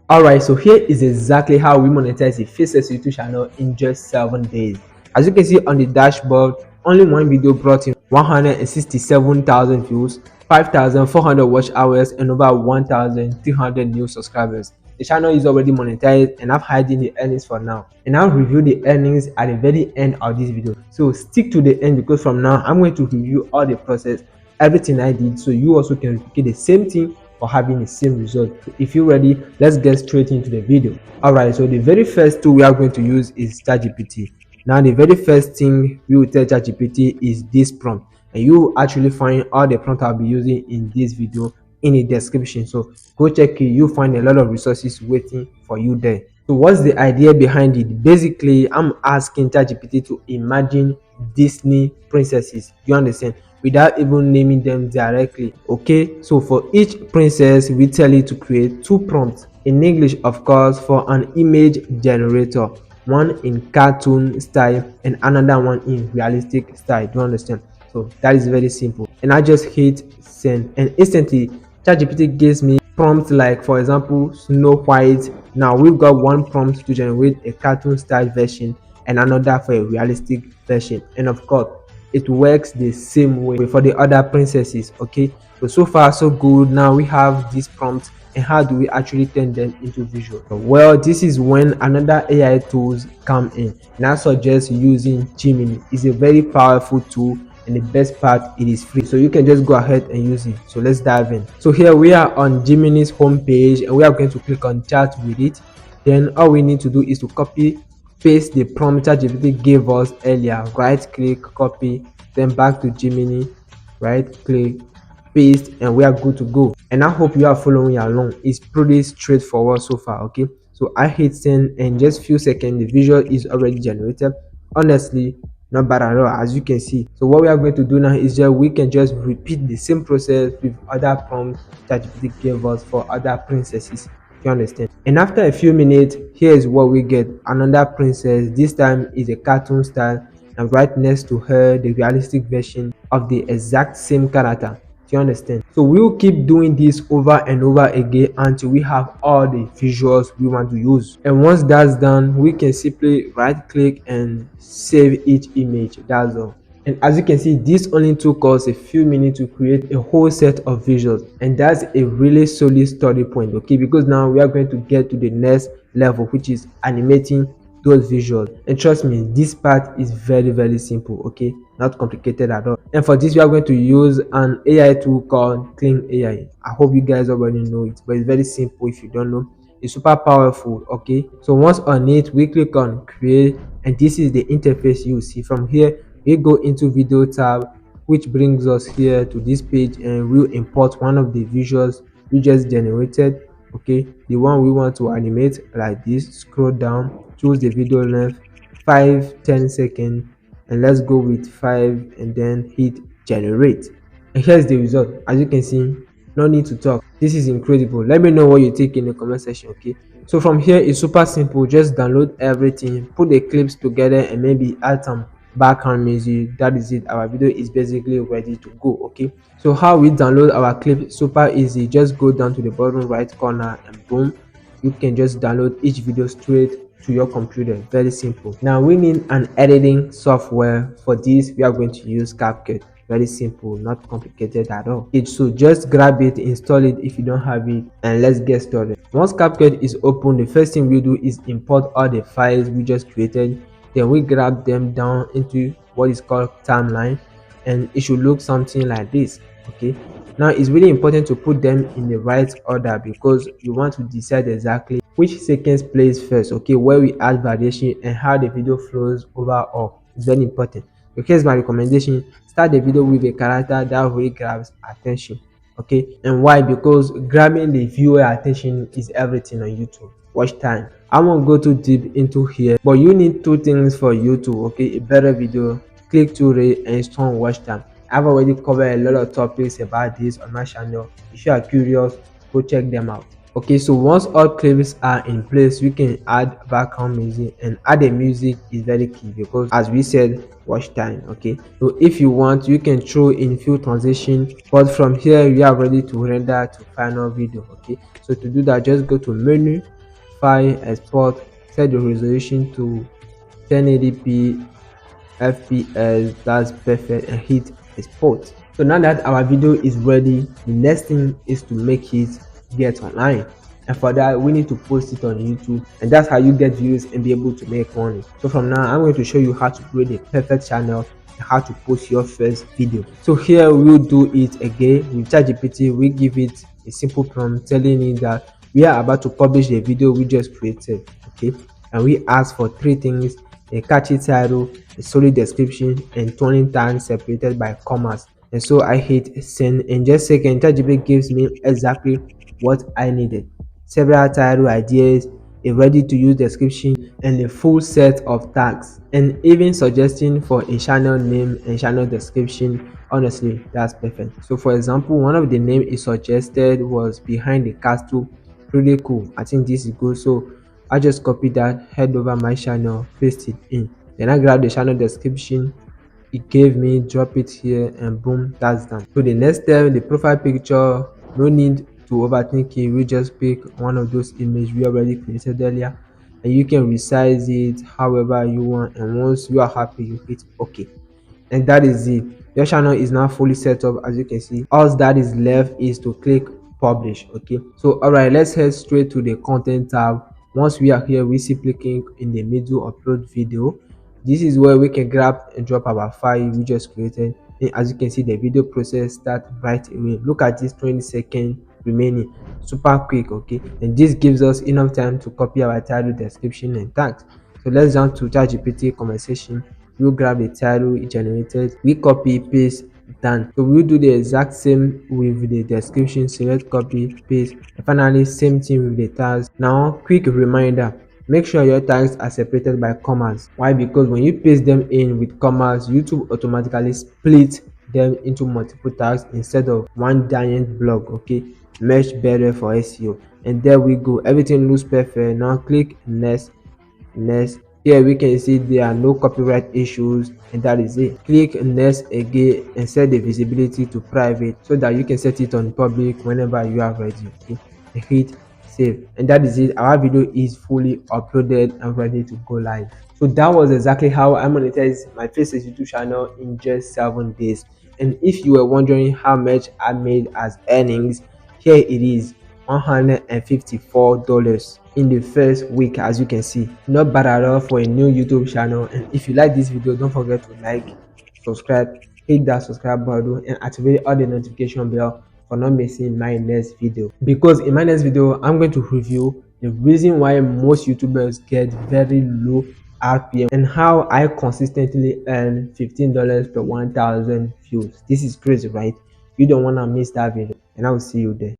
Alright, so here is exactly how we monetize a Faceless YouTube channel in just 7 days. As you can see on the dashboard, only one video brought in 167,000 views, 5,400 watch hours, and over 1,300 new subscribers. The channel is already monetized and I've hidden the earnings for now. And I'll review the earnings at the very end of this video. So stick to the end because from now I'm going to review all the process, everything I did, so you also can replicate the same thing for having the same result. If you're ready, let's get straight into the video. Alright, so the very first tool we are going to use is ChatGPT. Now the very first thing we will tell ChatGPT is this prompt, and you will actually find all the prompt I'll be using in this video in the description. So go check it, you'll find a lot of resources waiting for you there. So what's the idea behind it? Basically, I'm asking ChatGPT to imagine Disney princesses. You understand? Without even naming them directly. Okay, so for each princess we tell it to create two prompts in English, of course, for an image generator, one in cartoon style and another one in realistic style. Do you understand? So that is very simple, and I just hit send, and instantly ChatGPT gives me prompts like, for example, Snow White. Now we've got one prompt to generate a cartoon style version and another for a realistic version, and of course it works the same way for the other princesses. Okay, so far so good. Now we have these prompts, and how do we actually turn them into visual? Well, this is when another AI tools come in, and I suggest using Gemini. It's a very powerful tool, and the best part, it is free, so you can just go ahead and use it. So let's dive in. So here we are on Gemini's homepage, and we are going to click on chat with it. Then all we need to do is to copy paste the prompt ChatGPT gave us earlier. Right click, copy, then back to Gemini, right click, paste, and we are good to go. And I hope you are following along. It's pretty straightforward so far. Okay, so I hit send, and just few seconds the visual is already generated. Honestly, not bad at all, as you can see. So what we are going to do now is that we can just repeat the same process with other prompts that GPT gave us for other princesses. You understand? And after a few minutes, here is what we get. Another princess, this time is a cartoon style, and right next to her the realistic version of the exact same character. Do you understand? So we'll keep doing this over and over again until we have all the visuals we want to use. And once that's done, we can simply right click and save each image. That's all. And as you can see, this only took us a few minutes to create a whole set of visuals, and that's a really solid study point. Okay, because now we are going to get to the next level, which is animating those visuals. And trust me, this part is very simple. Okay, not complicated at all. And for this, we are going to use an AI tool called Clean AI. I hope you guys already know it, but it's very simple. If you don't know, it's super powerful. Okay, so once on it, we click on create, and this is the interface you see. From here we go into video tab, which brings us here to this page, and we'll import one of the visuals we just generated. Okay, the one we want to animate like this. Scroll down, choose the video length, 5-10 seconds, and let's go with 5, and then hit generate. And here's the result. As you can see, no need to talk. This is incredible. Let me know what you think in the comment section. Okay, so from here it's super simple. Just download everything, put the clips together, and maybe add some background music. That is it. Our video is basically ready to go. Okay, so how we download our clip? Super easy. Just go down to the bottom right corner, and boom, you can just download each video straight to your computer. Very simple. Now we need an editing software. For this we are going to use CapCut. Very simple, not complicated at all. So just grab it, install it if you don't have it, and let's get started. Once CapCut is open, the first thing we do is import all the files we just created. Then we grab them down into what is called timeline, and it should look something like this. Okay, now it's really important to put them in the right order because you want to decide exactly which sequence plays first. Okay, where we add variation and how the video flows overall. It's very important. So here's my recommendation: start the video with a character that really grabs attention. Okay, and why? Because grabbing the viewer attention is everything on YouTube. Watch time. I won't go too deep into here, but you need two things for YouTube. Okay, a better video, click-through rate, and strong watch time. I've already covered a lot of topics about this on my channel. If you are curious, go check them out. Okay, so once all clips are in place, we can add background music, and add the music is very key because, as we said, watch time. Okay, so if you want, you can throw in few transition, but from here we are ready to render to final video. Okay, so to do that, just go to menu, file, export, set the resolution to 1080p fps. That's perfect, and hit export. So now that our video is ready, the next thing is to make it get online, and for that we need to post it on YouTube, and that's how you get views and be able to make money. So from now I'm going to show you how to create a perfect channel and how to post your first video. So here we'll do it again with ChatGPT. We give it a simple prompt telling it that we are about to publish the video we just created, okay, and we ask for three things: a catchy title, a solid description, and 20 tags separated by commas. And so I hit send. In just a second, ChatGPT gives me exactly what I needed: several title ideas, a ready to use description, and a full set of tags, and even suggesting for a channel name and channel description. Honestly, that's perfect. So for example, one of the name it suggested was behind the castle. Pretty cool. I think this is good. So I just copy that, head over my channel, paste it in. Then I grab the channel description it gave me, drop it here, and boom, that's done. So the next step, the profile picture, no need to overthink it. We just pick one of those images we already created earlier, and you can resize it however you want. And once you are happy, you hit OK, and that is it. Your channel is now fully set up. As you can see, all that is left is to click publish. Okay, so all right, let's head straight to the content tab. Once we are here, we simply click in the middle, upload video. This is where we can grab and drop our file we just created, and as you can see, the video process start right away. Look at this, 20 seconds remaining, super quick. Okay, and this gives us enough time to copy our title, description, and tags. So let's jump to ChatGPT conversation. We'll grab the title it generated, we copy, paste, done. So we'll do the exact same with the description, select, copy, paste, and finally same thing with the tags. Now quick reminder, make sure your tags are separated by commas. Why? Because when you paste them in with commas, YouTube automatically split them into multiple tags instead of one giant block. Okay, much better for SEO. And there we go, everything looks perfect. Now click next. Here we can see there are no copyright issues, and that is it. Click next again and set the visibility to private so that you can set it on public whenever you are ready. Okay, and hit save, and that is it. Our video is fully uploaded and ready to go live. So that was exactly how I monetized my Faceless YouTube channel in just 7 days. And if you were wondering how much I made as earnings, here it is: $154 in the first week. As you can see, not bad at all for a new YouTube channel. And if you like this video, don't forget to like, subscribe, hit that subscribe button, and activate all the notification bell for not missing my next video. Because in my next video, I'm going to review the reason why most YouTubers get very low RPM and how I consistently earn $15 per 1,000 views. This is crazy, right? You don't want to miss that video, and I will see you there.